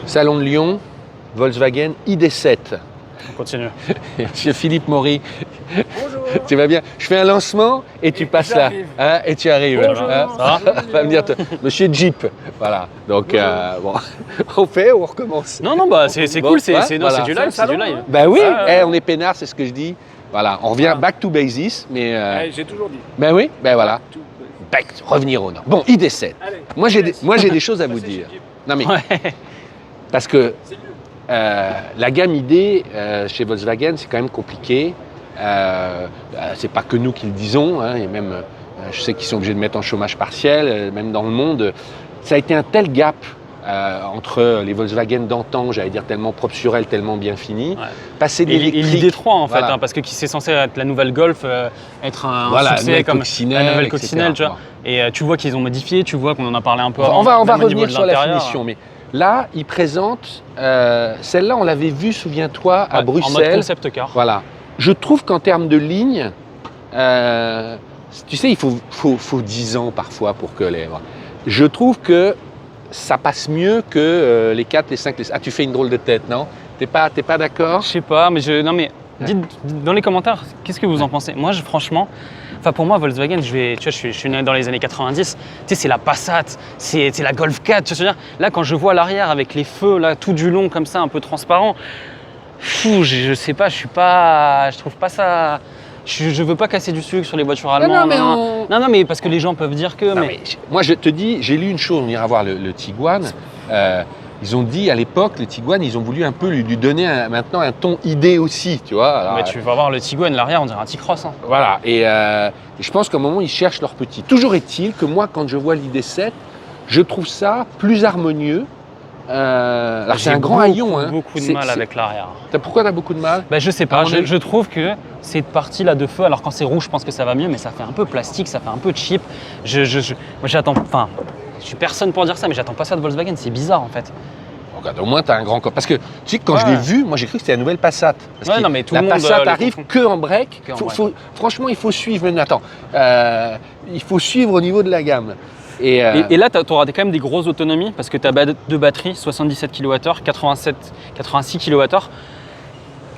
Salon de Lyon, Volkswagen ID7. On continue. Monsieur Philippe Maury, Bonjour. tu vas bien? Je fais un lancement et tu passes là. Hein, et tu arrives. Bonjour. Hein, Ça va me dire, Monsieur Jeep. Voilà. Donc, bon, on recommence. Non, bah c'est Bon, cool, c'est ouais, voilà. du live, c'est du live. Ben oui, Ah, on est peinard, c'est ce que je dis. Voilà, on revient back to basis, mais. J'ai toujours dit. Ben oui, ben voilà. Tout. Back, revenir au nord. Bon, ID7. Allez, Moi, j'ai des choses à vous passez dire. chez Jeep. Non, mais. Ouais. Parce que C'est mieux. la gamme ID chez Volkswagen, c'est quand même compliqué. C'est pas que nous qui le disons, hein, et même je sais qu'ils sont obligés de mettre en chômage partiel, même dans le monde. Ça a été un tel gap entre les Volkswagen d'antan, j'allais dire tellement propre sur elle, tellement bien fini, Ouais. passer de Et l'électrique. l'ID3 en fait, Voilà. parce que c'est censé être la nouvelle Golf, être un Voilà, succès nouvelle comme coccinelle, la nouvelle etc. coccinelle, tu vois. Et tu vois qu'ils ont modifié, tu vois qu'on en a parlé un peu On avant. va même au niveau revenir de sur la l'intérieur. finition, mais là, ils présentent, celle-là, on l'avait vue, souviens-toi, à Ouais, Bruxelles. En mode concept car. Voilà. Je trouve qu'en termes de ligne, tu sais, il faut 10 ans parfois pour que les... Je trouve que ça passe mieux que les 4, les 5, les... Ah, tu fais une drôle de tête, non? T'es pas d'accord? Je sais pas, mais dites dans les commentaires, qu'est-ce que vous en pensez? Moi, franchement, pour moi, Volkswagen, je suis né dans les années 90. Tu sais, c'est la Passat, c'est la Golf 4. Tu veux dire, là, quand je vois l'arrière avec les feux là, tout du long comme ça, un peu transparent, je sais pas, je trouve pas ça. Je veux pas casser du sucre sur les voitures allemandes. Non, mais parce que les gens peuvent dire que. Non, mais moi, je te dis, j'ai lu une chose, on ira voir le Tiguan. Ils ont dit à l'époque, le Tiguan, ils ont voulu un peu lui donner maintenant un ton ID aussi, tu vois. Alors, Mais tu vas voir le Tiguan, l'arrière, on dirait un T-Cross. Hein. Voilà, et je pense qu'à un moment, ils cherchent leur petit. Toujours est-il que moi, quand je vois l'ID7, je trouve ça plus harmonieux. Alors c'est un grand haillon. Hein. Beaucoup de mal avec l'arrière. Pourquoi tu as beaucoup de mal? Je sais pas, À mon avis. je trouve que cette partie-là de feu, alors quand c'est rouge, je pense que ça va mieux, mais ça fait un peu plastique, ça fait un peu cheap. Moi j'attends, je suis personne pour dire ça, mais j'attends pas ça de Volkswagen, c'est bizarre en fait. Regarde, au moins tu as un grand corps. Parce que tu sais que quand Ouais. je l'ai vu, moi j'ai cru que c'était la nouvelle Passat. Parce Ouais, que non, mais tout la le monde, Passat le arrive confond. que en break. Que en break. Franchement, il faut suivre. Mais attends, il faut suivre au niveau de la gamme. Et là, tu auras quand même des grosses autonomies parce que tu as deux batteries, 77 kWh, 86 kWh.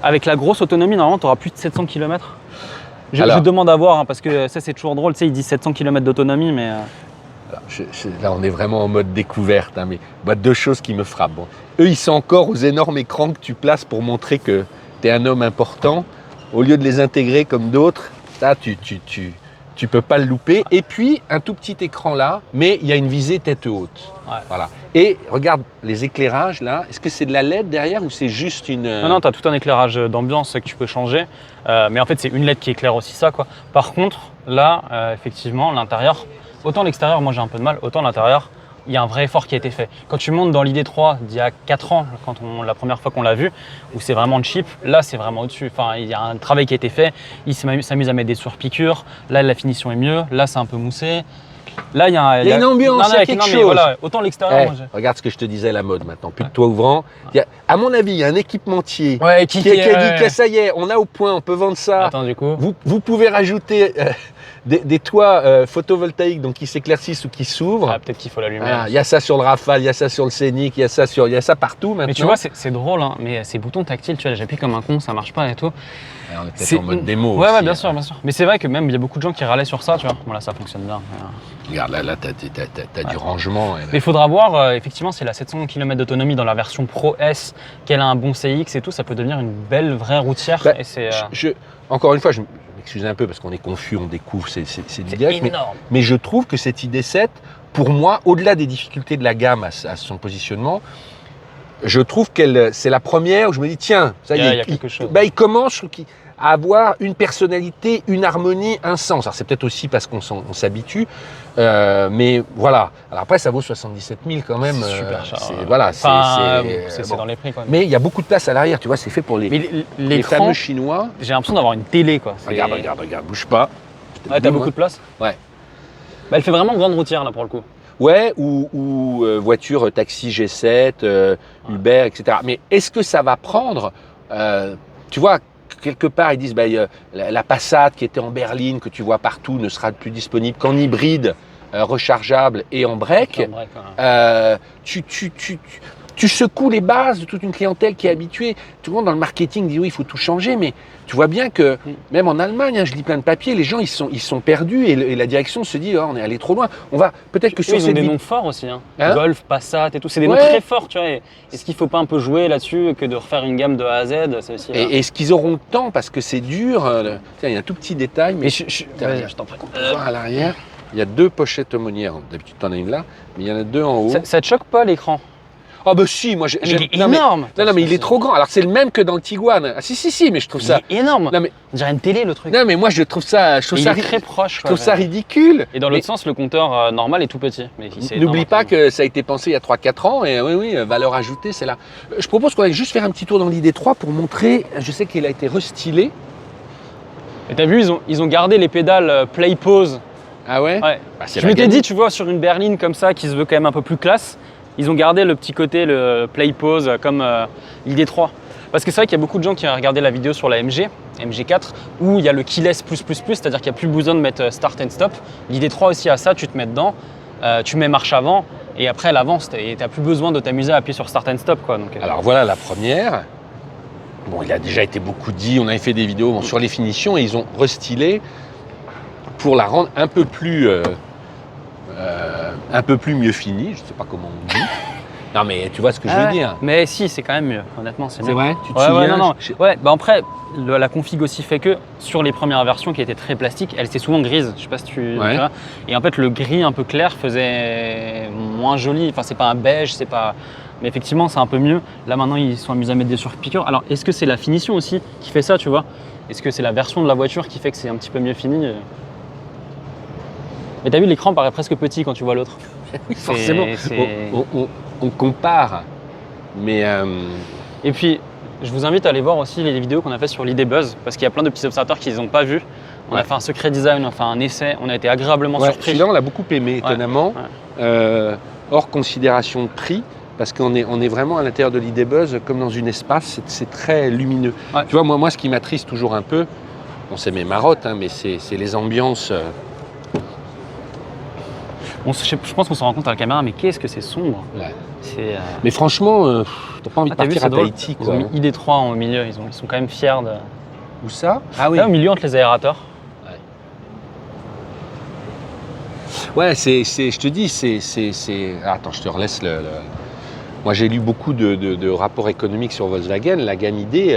Avec la grosse autonomie, normalement, tu auras plus de 700 km. Je demande à voir, hein, parce que ça, c'est toujours drôle. Tu sais, ils disent 700 km d'autonomie, mais. alors, là, on est vraiment en mode découverte. Hein, mais deux choses qui me frappent. Bon, eux, ils sont encore aux énormes écrans que tu places pour montrer que tu es un homme important. Au lieu de les intégrer comme d'autres, ça, tu peux pas le louper. Et puis, un tout petit écran là, mais il y a une visée tête haute. Ouais. Voilà. Et regarde les éclairages là. Est-ce que c'est de la LED derrière ou c'est juste une... Non, tu as tout un éclairage d'ambiance que tu peux changer. Mais en fait, c'est une LED qui éclaire aussi ça, quoi. Par contre, là, effectivement, l'intérieur, autant l'extérieur, moi j'ai un peu de mal, autant l'intérieur, il y a un vrai effort qui a été fait. Quand tu montes dans l'ID3 d'il y a 4 ans, la première fois qu'on l'a vu, où c'est vraiment cheap, là c'est vraiment au-dessus. Enfin, il y a un travail qui a été fait, ils s'amusent à mettre des surpiqûres, là la finition est mieux, là c'est un peu moussé. Là, il y a une ambiance, il y a quelque chose. Voilà, autant l'extérieur, moi, regarde ce que je te disais, la mode maintenant, plus de toit ouvrant. À mon avis, il y a un équipementier Ouais, qui a dit que ça y est, on a au point, on peut vendre ça. Attends, du coup. Vous pouvez rajouter des toits photovoltaïques donc qui s'éclaircissent ou qui s'ouvrent. Ah, peut-être qu'il faut l'allumer. Il y a ça sur le Rafale, il y a ça sur le Scénic, il y a ça partout maintenant. Mais tu vois, c'est drôle, hein, mais ces boutons tactiles, tu vois, j'appuie comme un con, ça marche pas et tout. On est peut-être en mode démo. Ouais, aussi, bien sûr, bien sûr. Mais c'est vrai que même il y a beaucoup de gens qui râlaient sur ça, tu vois. Voilà, ça fonctionne bien. Regarde, là, t'as du rangement. Mais il faudra voir, effectivement, c'est la 700 km d'autonomie dans la version Pro S, qu'elle a un bon CX et tout, ça peut devenir une belle vraie routière. Bah, et c'est encore une fois, je m'excuse un peu parce qu'on est confus, on découvre, c'est du direct. énorme. Mais je trouve que cette ID7, pour moi, au-delà des difficultés de la gamme à son positionnement, je trouve qu'elle, c'est la première où je me dis, tiens, ça y est, il y a quelque chose. Il commence à avoir une personnalité, une harmonie, un sens. Alors c'est peut-être aussi parce qu'on s'habitue, mais voilà. Alors après, ça vaut 77 000 quand même. C'est super cher. C'est dans les prix, quoi. Mais il y a beaucoup de place à l'arrière, tu vois, c'est fait pour Mais les l'écran, fameux Chinois. j'ai l'impression d'avoir une télé, quoi. Regarde, bouge pas. Ouais, t'as beaucoup de place. Ouais. Bah, elle fait vraiment grande routière, là, pour le coup. Ouais, ou voiture taxi G7, Uber, etc. Mais est-ce que ça va prendre tu vois, quelque part, ils disent la Passat qui était en berline, que tu vois partout, ne sera plus disponible qu'en hybride rechargeable et en break. En break, ouais. tu secoues les bases de toute une clientèle qui est habituée. Tout le monde dans le marketing dit oui, il faut tout changer, mais tu vois bien que même en Allemagne, hein, je lis plein de papiers, les gens ils sont perdus et la direction se dit on est allé trop loin. On va peut-être que sur ils ont cette des vie- noms forts aussi. Hein. Hein Golf, Passat et tout. C'est des noms Ouais. très forts, tu vois. Est-ce qu'il ne faut pas un peu jouer là-dessus que de refaire une gamme de A à Z? C'est aussi, Et est-ce qu'ils auront le temps parce que c'est dur. Tiens, il y a un tout petit détail, mais Vas-y, je t'en prie. on peut voir à l'arrière. Il y a 2 pochettes aumônières. D'habitude, tu en as une là, mais il y en a 2 en haut. Ça te choque pas l'écran? Ah bah si, moi Mais il est non, mais- énorme. Non, mais il est trop grand. Alors c'est le même que dans le Tiguan. Ah si, mais je trouve ça. Il est énorme. Non mais, On dirait une télé le truc. non mais moi je trouve ça, Et il est très proche. je trouve ça ridicule. Et dans Mais l'autre sens, le compteur normal est tout petit. Mais c'est énorme. n'oublie pas que ça a été pensé il y a 3-4 ans et oui, valeur ajoutée, c'est là. Je propose qu'on aille juste faire un petit tour dans l'ID3 pour montrer. Je sais qu'il a été restylé. Et t'as vu, ils ont gardé les pédales play pause. Ah ouais. Ouais. Bah, c'est Je la m'étais gagne. dit, tu vois, sur une berline comme ça, qui se veut quand même un peu plus classe, ils ont gardé le petit côté, le play pause, comme l'ID3. Parce que c'est vrai qu'il y a beaucoup de gens qui ont regardé la vidéo sur la MG4, où il y a le keyless plus, c'est-à-dire qu'il n'y a plus besoin de mettre start and stop. L'ID3 aussi a ça, tu te mets dedans, tu mets marche avant, et après elle avance, et tu n'as plus besoin de t'amuser à appuyer sur start and stop, quoi. Donc, Alors voilà la première. Bon, il a déjà été beaucoup dit, on avait fait des vidéos sur les finitions et ils ont restylé pour la rendre un peu plus mieux finie. Je ne sais pas comment on dit. Non mais tu vois ce que je veux dire. Mais si, c'est quand même mieux, honnêtement, c'est mieux. vrai. Tu te Ouais, souviens non. je- Ouais, bah après, la config aussi fait que sur les premières versions qui étaient très plastiques, elles étaient souvent grises. Je sais pas si tu Ouais. vois. Et en fait, le gris un peu clair faisait moins joli. Enfin, c'est pas un beige, c'est pas. Mais effectivement, c'est un peu mieux. Là, maintenant, ils sont amusés à mettre des surpiqûres. Alors, est-ce que c'est la finition aussi qui fait ça, tu vois? Est-ce que c'est la version de la voiture qui fait que c'est un petit peu mieux fini? Mais t'as vu, l'écran paraît presque petit quand tu vois l'autre. Oui, forcément. c'est- On compare, mais Et puis, je vous invite à aller voir aussi les vidéos qu'on a fait sur l'ID Buzz, parce qu'il y a plein de petits observateurs qui ne les ont pas vus. On a Ouais. fait un secret design, on a fait un essai, on a été agréablement ouais, surpris. celui-là on l'a beaucoup aimé, étonnamment. Ouais. Hors considération de prix, parce qu'on est vraiment à l'intérieur de l'ID Buzz comme dans une espace, c'est très lumineux. Ouais. Tu vois, moi ce qui m'attriste toujours un peu, bon, c'est mes marottes, hein, mais c'est les ambiances. Je pense qu'on se rend compte à la caméra, mais qu'est-ce que c'est sombre. Ouais. C'est, Mais franchement, t'as pas envie de t'as vu, partir c'est à drôle. Tahiti, Ils quoi. ont mis ID3 au milieu, ils sont quand même fiers de. Où ça? Ah oui. Là, au milieu entre les aérateurs. Ouais, je te dis, Attends, je te relaisse Moi, j'ai lu beaucoup de rapports économiques sur Volkswagen. La gamme ID,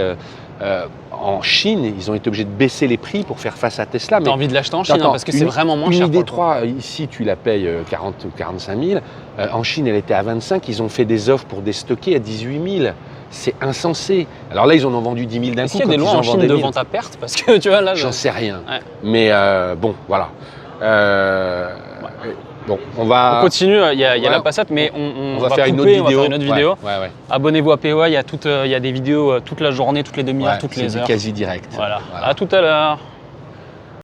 en Chine, ils ont été obligés de baisser les prix pour faire face à Tesla. T'as envie de l'acheter en Chine, hein, parce que c'est vraiment moins cher. Une pour le coup. ID3, ici, tu la payes 40 ou 45 000. En Chine, elle était à 25. Ils ont fait des offres pour déstocker à 18 000. C'est insensé. Alors là, ils en ont vendu 10 000 d'un coup. Est-ce qu'il y a des quand lois ils en en Chine vendaient de 1000. vente à perte? Parce que tu vois là. J'en sais rien. Ouais. Mais bon, voilà. Bon, on va. On continue, il y a Voilà. la Passat, mais on va faire couper, une autre vidéo. On va faire une autre vidéo. Ouais. Abonnez-vous à POA, il y a des vidéos toute la journée, toutes les demi-heures, toutes C'est les du heures. quasi direct. Voilà. À tout à l'heure.